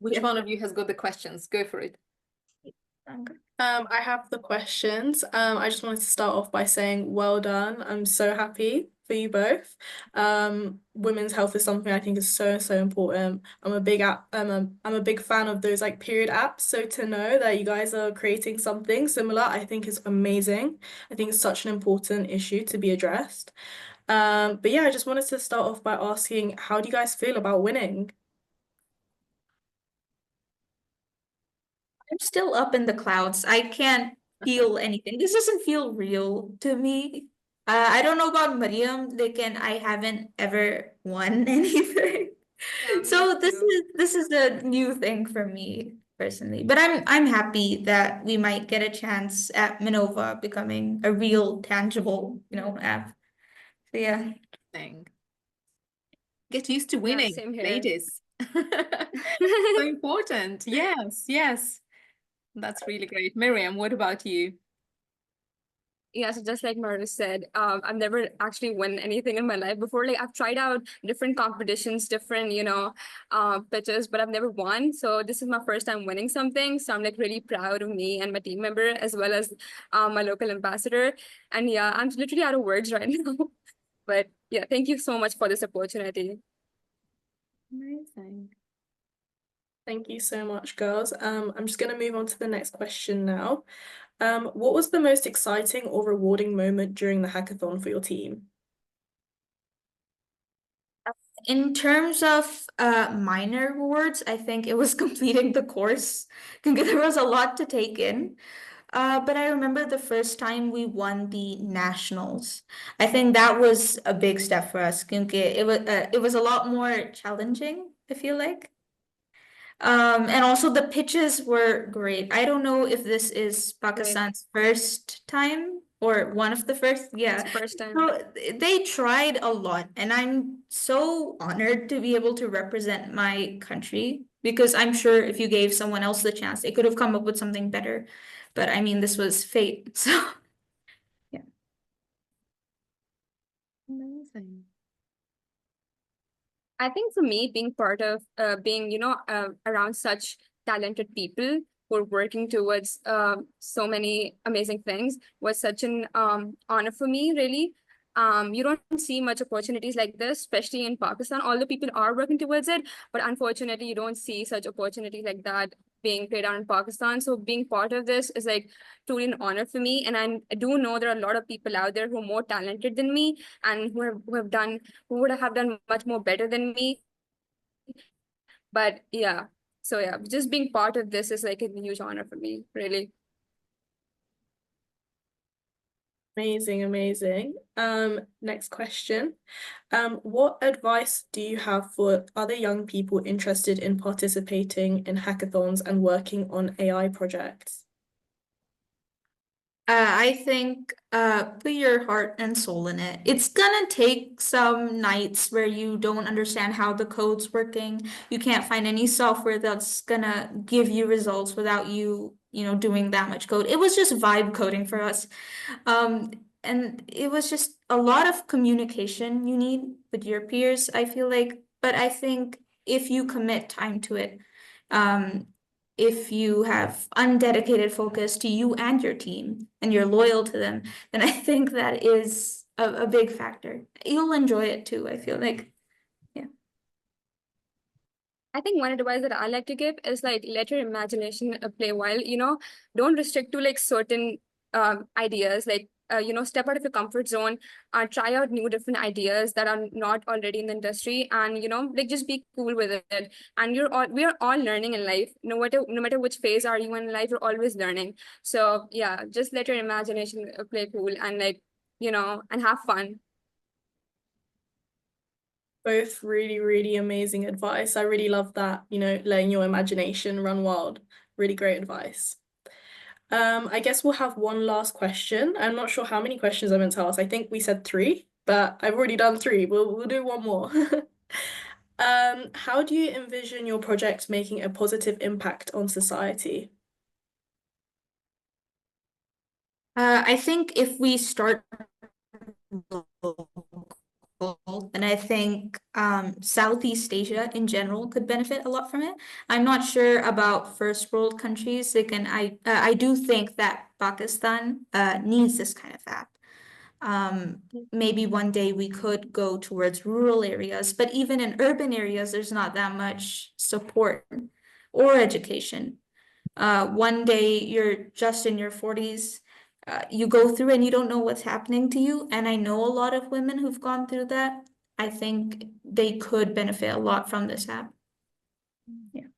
Which one of you has got the questions? Go for it. I have the questions. I just wanted to start off by saying well done. I'm so happy for you both. Women's health is something I think is so, so important. I'm a big fan of those like period apps. So to know that you guys are creating something similar, I think is amazing. I think it's such an important issue to be addressed. But yeah, I just wanted to start off by asking, how do you guys feel about winning? I'm still up in the clouds. I can't feel anything. This doesn't feel real to me. I don't know about Mariam. I haven't ever won anything. Yeah, me So too. this is a new thing for me personally. But I'm happy that we might get a chance at Minova becoming a real tangible, app. So yeah. Thing. Get used to Yeah, winning, same here. ladies. So important. Yes, yes. That's really great. Miriam, what about you? Yeah, so just like Maru said, I've never actually won anything in my life before. Like I've tried out different competitions, different, pitches, but I've never won. So this is my first time winning something. So I'm like really proud of me and my team member as well as my local ambassador. And yeah, I'm literally out of words right now. But yeah, thank you so much for this opportunity. Amazing. Thank you so much, girls. I'm just going to move on to the next question now. What was the most exciting or rewarding moment during the hackathon for your team? In terms of minor rewards, I think it was completing the course. There was a lot to take in. But I remember the first time we won the nationals. I think that was a big step for us. It was a lot more challenging, I feel like. And also the pitches were great. I don't know if this is Right. Pakistan's first time or one of the first. It's Yeah. the first time. So they tried a lot, and I'm so honored to be able to represent my country because I'm sure if you gave someone else the chance, they could have come up with something better. But I mean, this was fate. So yeah. Amazing. I think for me, being part of being, around such talented people who are working towards so many amazing things was such an honor for me, really. You don't see much opportunities like this, especially in Pakistan, although people are working towards it, but unfortunately, you don't see such opportunities like that being played out in Pakistan. So being part of this is like truly an honor for me. And I do know there are a lot of people out there who are more talented than me and who would have done much more better than me. But yeah, so yeah, just being part of this is like a huge honor for me, really. Amazing, amazing. Next question. What advice do you have for other young people interested in participating in hackathons and working on AI projects? I think put your heart and soul in it. It's gonna take some nights where you don't understand how the code's working. You can't find any software that's gonna give you results without doing that much code. It was just vibe coding for us. Um, and it was just a lot of communication you need with your peers, I feel like. But I think if you commit time to it, um, if you have undedicated focus to you and your team and you're loyal to them, then I think that is a big factor. You'll enjoy it too, I feel like. Yeah. I think one advice that I like to give is like let your imagination play wild, don't restrict to like certain ideas, like step out of your comfort zone, try out new different ideas that are not already in the industry, and like just be cool with it. And we are all learning in life, no matter which phase are you in life, you're always learning. So yeah, just let your imagination play cool and like, and have fun. Both really, really amazing advice. I really love that, letting your imagination run wild. Really great advice. I guess we'll have one last question. I'm not sure how many questions I meant to ask. I think we said three, but I've already done three. We'll do one more. How do you envision your project making a positive impact on society? I think if we start low, and I think Southeast Asia in general could benefit a lot from it. I'm not sure about first world countries. I do think that Pakistan needs this kind of app. Maybe one day we could go towards rural areas, but even in urban areas, there's not that much support or education. One day you're just in your 40s, you go through and you don't know what's happening to you. And I know a lot of women who've gone through that. I think they could benefit a lot from this app. Yeah.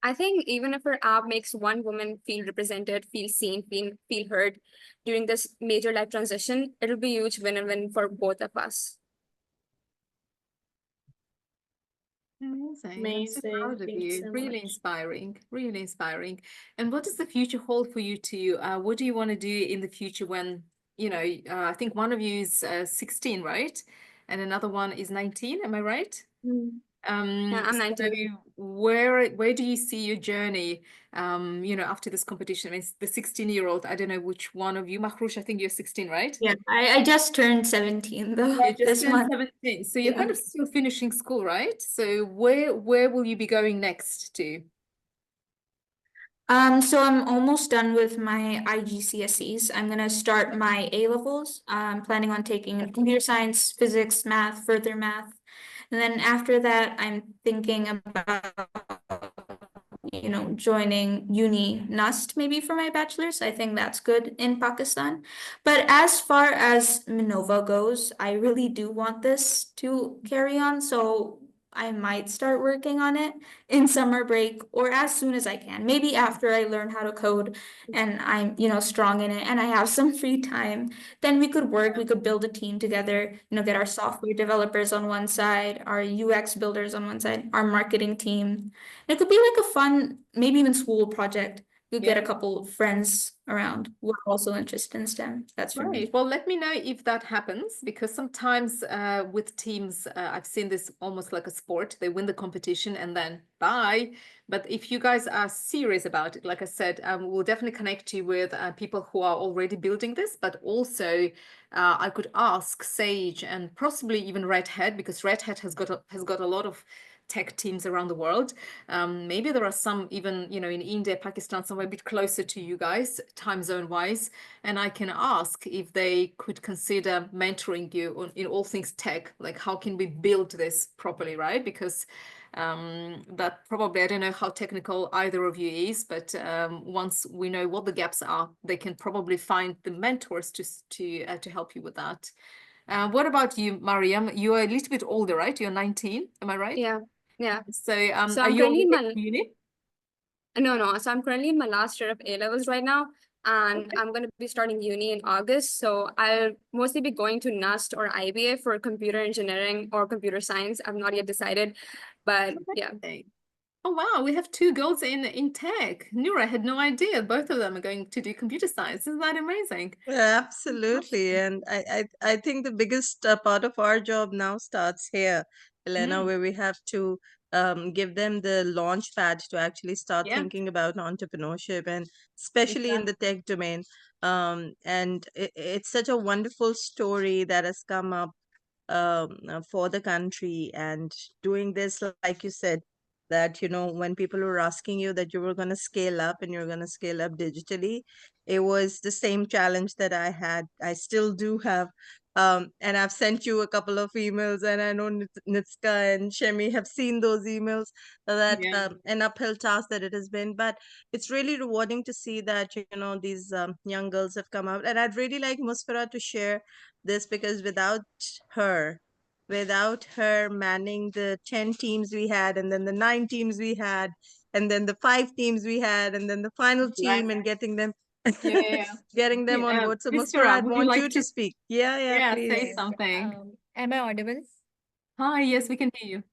I think even if our app makes one woman feel represented, feel seen, feel heard during this major life transition, it'll be a huge win-win for both of us. Amazing. I'm so Amazing. proud of Thank you you. so Really much. inspiring. Really inspiring. And what does the future hold for you two? What do you want to do in the future when, I think one of you is 16, right? And another one is 19, am I right? Yeah, I'm So 19. where do you see your journey, after this competition? I mean, the 16-year-old, I don't know which one of you, Mahroush, I think you're 16, right? Yeah, I just turned 17 though You just this turned month. 17. So you're Yeah. kind of still finishing school, right? So where will you be going next to? So I'm almost done with my IGCSEs. I'm gonna start my A levels. I'm planning on taking computer science, physics, math, further math. And then after that, I'm thinking about, joining uni NUST maybe for my bachelor's. I think that's good in Pakistan. But as far as Minova goes, I really do want this to carry on. So I might start working on it in summer break or as soon as I can. Maybe after I learn how to code and I'm, strong in it and I have some free time, then we could work, we could build a team together, get our software developers on one side, our UX builders on one side, our marketing team. It could be like a fun, maybe even school project. You get a Yeah. couple of friends around who are also interested in STEM. That's for me. Right. Well, let me know if that happens because sometimes with teams, I've seen this almost like a sport. They win the competition and then bye. But if you guys are serious about it, like I said, we'll definitely connect you with people who are already building this. But also, I could ask Sage and possibly even Red Hat because Red Hat has got a lot of tech teams around the world. Maybe there are some even, in India, Pakistan, somewhere a bit closer to you guys, time zone wise. And I can ask if they could consider mentoring you in all things tech, like how can we build this properly, right? Because that probably, I don't know how technical either of you is, but once we know what the gaps are, they can probably find the mentors to help you with that. What about you, Mariam? You are a little bit older, right? You're 19, am I right? Yeah, yeah. So So are I'm you currently already in in my uni? no. So I'm currently in my last year of A levels right now, and I'm going to be starting uni in August. So I'll mostly be going to NUST or IBA for computer engineering or computer science. I've not yet decided, but yeah. Okay. Oh wow, we have two girls in tech. Noura, I had no idea both of them are going to do computer science. Isn't that amazing? Yeah, absolutely. And I think the biggest part of our job now starts here, Elena, Mm, where we have to give them the launch pad to actually start yeah, thinking about entrepreneurship and especially in the exactly. tech domain. And it's such a wonderful story that has come up for the country and doing this, like you said, that when people were asking you that you were going to scale up and you're going to scale up digitally, it was the same challenge that I still do have. And I've sent you a couple of emails, and I know Nitska and Shemi have seen those emails, that Yeah, an uphill task that it has been. But it's really rewarding to see that these young girls have come out, and I'd really like Musfira to share this, because her, without her manning the 10 teams we had, and then the 9 teams we had, and then the 5 teams we had, and then the final right. team, and getting them Yeah, yeah, yeah. getting them on Yeah, board. So Musfira, Mispera, I'd would you want you like to to, speak. Yeah, yeah, yeah, say please. Yes. something? Am I audible? Hi, yes, we can hear you.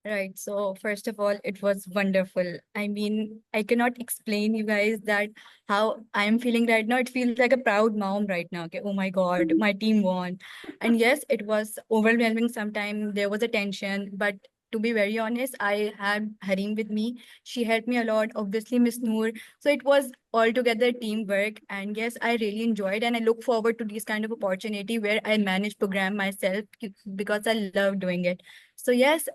Right. So first of all, it was wonderful. I mean, I cannot explain you guys that how I'm feeling right now. It feels like a proud mom right now. Okay. Oh my God, my team won. And yes, it was overwhelming sometimes. There was a tension, but to be very honest, I had Harim with me. She helped me a lot. Obviously, Miss Noor. So it was altogether teamwork. And yes, I really enjoyed, and I look forward to this kind of opportunity where I manage program myself because I love doing it. So yes,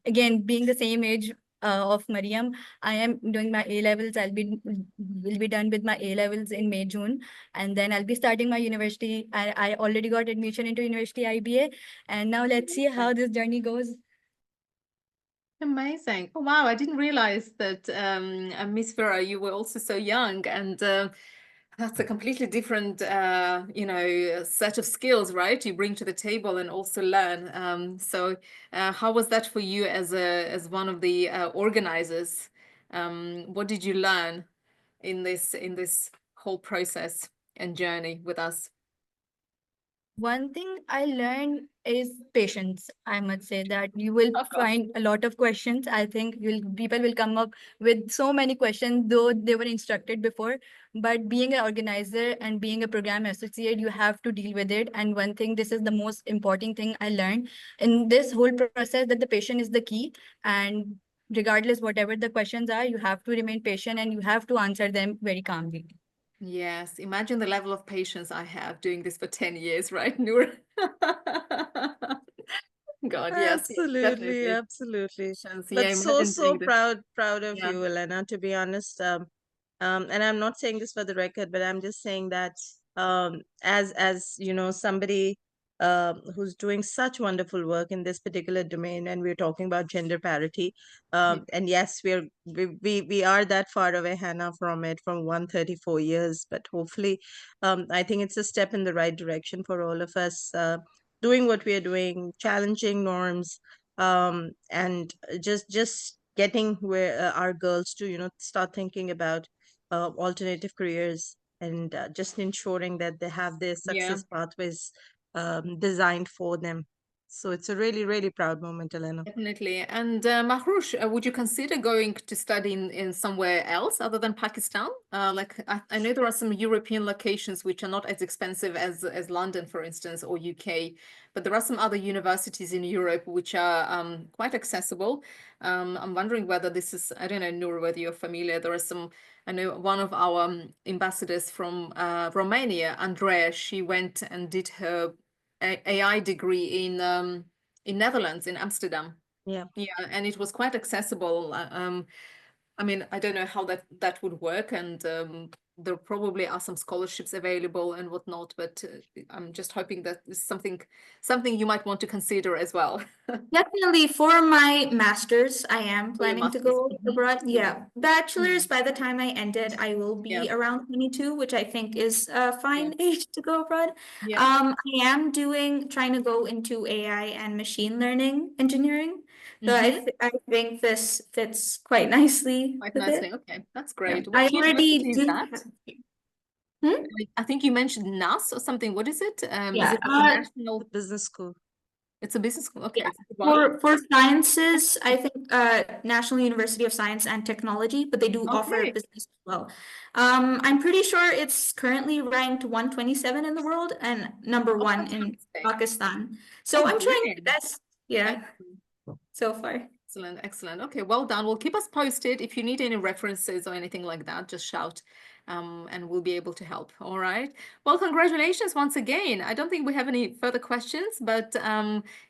again, being the same age of Mariam, I am doing my A levels. Will be done with my A levels in May, June, and then I'll be starting my university. I already got admission into University IBA, and now let's see how this journey goes. Amazing. Oh, wow. I didn't realize that, Miss Vera, you were also so young, and that's a completely different, set of skills, right? You bring to the table and also learn. So, how was that for you as one of the organizers? What did you learn in this whole process and journey with us? One thing I learned is patience. I must say that you will Of course. find a lot of questions. I think people will come up with so many questions, though they were instructed before. But being an organizer and being a program associate, you have to deal with it. And one thing, this is the most important thing I learned in this whole process, that the patient is the key. And regardless, whatever the questions are, you have to remain patient and you have to answer them very calmly. Yes, imagine the level of patience I have doing this for 10 years, right, Noor? God, yes, Absolutely, definitely. absolutely. Patience. Yeah, But so, imagine so doing this. proud of Yeah. you, Elena, to be honest. And I'm not saying this for the record, but I'm just saying that as you know, somebody who's doing such wonderful work in this particular domain, and we're talking about gender parity. Yeah. And yes, we are that far away, Hannah, from it, from 134 years. But hopefully, I think it's a step in the right direction for all of us. Doing what we are doing, challenging norms, and just getting where our girls to start thinking about alternative careers, and just ensuring that they have their Yeah. success pathways designed for them. So it's a really, really proud moment, Elena. Definitely. And Mahroush, would you consider going to study in somewhere else other than Pakistan? I know there are some European locations which are not as expensive as London, for instance, or UK, but there are some other universities in Europe which are quite accessible. I'm wondering whether this is, I don't know, Noor, whether you're familiar. There are some, I know one of our ambassadors from Romania, Andrea, she went and did her AI degree in Netherlands, in Amsterdam. Yeah. Yeah, and it was quite accessible. I mean, I don't know how that would work, and there probably are some scholarships available and whatnot, but I'm just hoping that is something you might want to consider as well. Definitely for my master's, I am For your planning to masters. go abroad. Yeah, bachelor's, Mhm. by the time I end it, I will Yeah, be around 22, which I think is a yeah, fine age to go abroad. yeah. I am trying to go into AI and machine learning engineering. So Mm-hmm. I think this fits quite nicely Quite with it. nicely. Okay, that's Yeah, great. I Which already university is do. that? Hmm? I think you mentioned NAS or something. What is it? Is Yeah, it like a national? The business school. It's a business school. Okay, yeah. it's a good one. For sciences, I think National University of Science and Technology, but they do offer Okay. business as well. I'm pretty sure it's currently ranked 127 in the world and number Oh, one in fantastic. Pakistan. So Oh, I'm trying my brilliant. best. Yeah, Excellent. so far. Excellent, excellent. Okay, well done. Well, keep us posted. If you need any references or anything like that, just shout, and we'll be able to help. All right. Well, congratulations once again. I don't think we have any further questions, but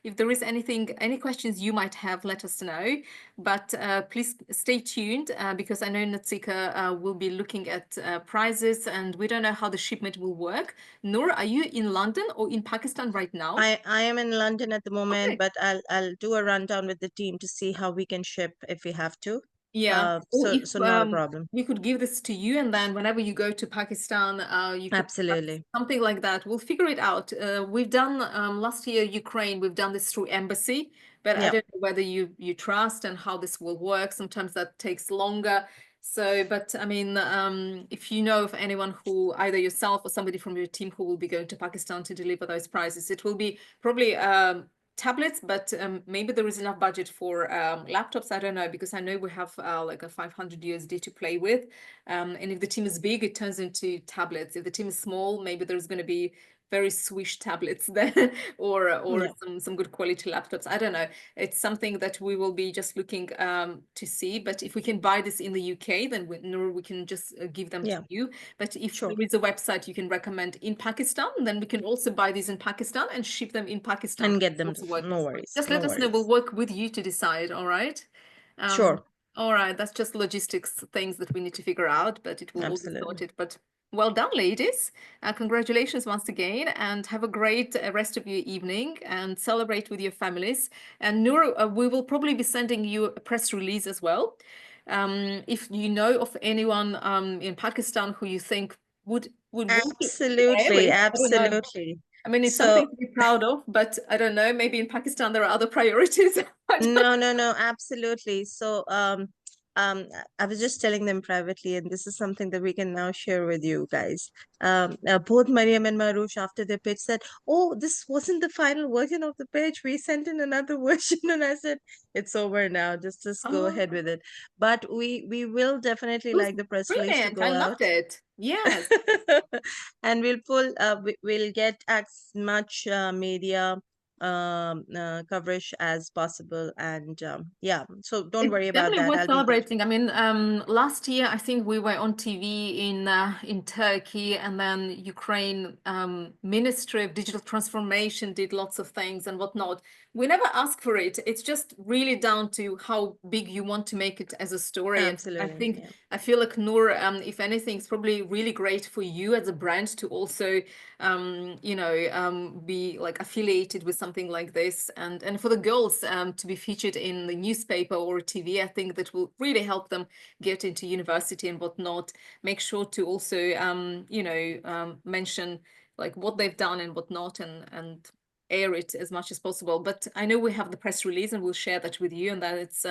if there is any questions you might have, let us know. But please stay tuned because I know Natsika will be looking at prizes, and we don't know how the shipment will work. Noor, are you in London or in Pakistan right now? I am in London at the moment, Okay. but I'll do a rundown with the team to see how we can ship if we have to. Yeah. Or So if not a problem. we could give this to you, and then whenever you go to Pakistan, you could Absolutely. something like that. We'll figure it out. We've done last year Ukraine. We've done this through embassy, but I Yeah. don't know whether you trust and how this will work. Sometimes that takes longer. So, but I mean, if you know of anyone who, either yourself or somebody from your team who will be going to Pakistan to deliver those prizes, it will be probably tablets, but maybe there is enough budget for laptops. I don't know, because I know we have like a 500 USD to play with. And if the team is big, it turns into tablets. If the team is small, maybe there's going to be very swish tablets there or Yeah. some good quality laptops. I don't know. It's something that we will be just looking to see. But if we can buy this in the UK, then we can just give them Yeah. to you. But if Sure. there is a website you can recommend in Pakistan, then we can also buy these in Pakistan and ship them in Pakistan. And get them. Also work. No worries. Just No let us know. We'll worries. work with you to decide. All right. Sure. All right. That's just logistics things that we need to figure out, but it will all be Absolutely. sorted. But well done, ladies. Congratulations once again, and have a great rest of your evening and celebrate with your families. And Noor, we will probably be sending you a press release as well. If you know of anyone in Pakistan who you think would want to share Absolutely. it, I don't know. Absolutely. I mean, it's So something to be proud of, but I don't know, maybe in Pakistan there are other priorities. I don't no, absolutely. So I was just telling them privately, and this is something that we can now share with you guys. Both Mariam and Marush, after their pitch, said, "Oh, this wasn't the final version of the pitch. We sent in another version," and I said, "It's over now. Just go ahead with it." But we will definitely It was like the press release to brilliant. go I out. loved it. Yes. And we'll get as much media coverage as possible, and yeah, so don't It's worry about definitely that. worth I'll be there. celebrating. I mean, last year I think we were on TV in Turkey, and then Ukraine Ministry of Digital Transformation did lots of things and whatnot. We never ask for it. It's just really down to how big you want to make it as a story. And I Absolutely, think yeah. I feel like Noor, if anything, it's probably really great for you as a brand to also be like affiliated with something like this, and for the girls to be featured in the newspaper or TV. I think that will really help them get into university and whatnot. Make sure to also mention like what they've done and whatnot, and air it as much as possible. But I know we have the press release and we'll share that with you, and that it's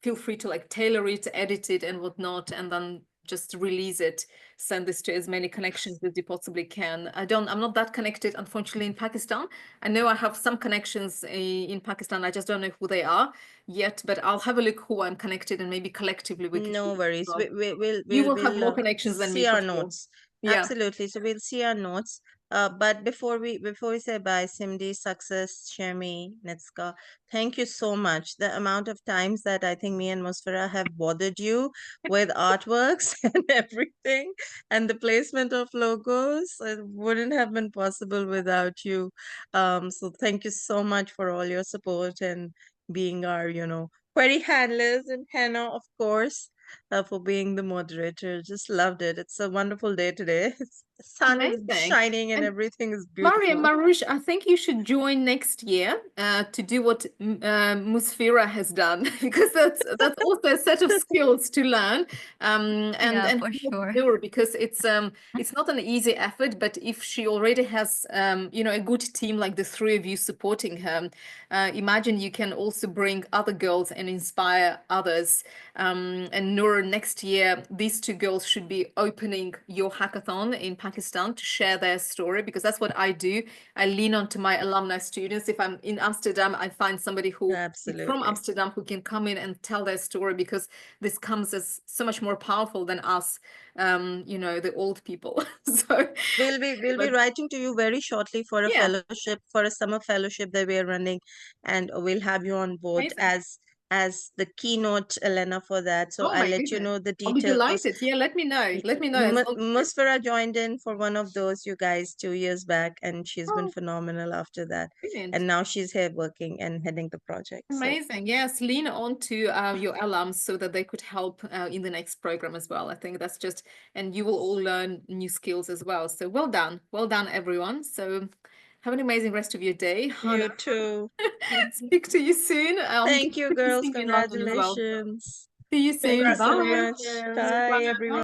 feel free to like tailor it, edit it and whatnot, and then just release it, send this to as many connections as you possibly can. I'm not that connected, unfortunately, in Pakistan. I know I have some connections in Pakistan. I just don't know who they are yet, but I'll have a look who I'm connected, and maybe collectively we can No do that as worries. well. We'll You will have more we'll connections than me see for our sure. notes. Yeah. Absolutely. So we'll see our notes. But before we say bye, Simdi, Success, Shemi, Netska, thank you so much. The amount of times that I think me and Musfira have bothered you with artworks and everything, and the placement of logos, it wouldn't have been possible without you. So thank you so much for all your support and being our, query handlers, and Hannah, of course, for being the moderator. Just loved it. It's a wonderful day today. The sun is Amazing. shining and And everything is Mariam, beautiful. Marush, I think you should join next year to do what Musfira has done, because that's also a set of skills to learn. Yeah, And for sure. Noor, because it's not an easy effort, but if she already has a good team like the three of you supporting her, imagine you can also bring other girls and inspire others. And Noor, next year, these two girls should be opening your hackathon in Pakistan to share their story, because that's what I do. I lean onto my alumni students. If I'm in Amsterdam, I find somebody who is from Absolutely. Amsterdam who can come in and tell their story, because this comes as so much more powerful than us, the old people. So We'll be but writing to you very shortly for a yeah, fellowship, for a summer fellowship that we are running, and we'll have you on board amazing. as the keynote, Elena, for that. So Oh I'll my let you goodness. know the I'll be details. delighted. Yeah, let me know. Let me know as long. Musfira joined in for one of those, you guys, 2 years back, and she's been Oh, phenomenal after that. brilliant. And now she's here working and heading the project. So Amazing. Yes, lean on to your alums so that they could help in the next program as well. I think that's just, and you will all learn new skills as well. So well done. Well done, everyone. So have an amazing rest of your day. Hannah, you too. speak to you soon. Thank you, Good to girls. see you in London as well. Congratulations. See you soon. Thank you so Bye. much. Bye, everyone.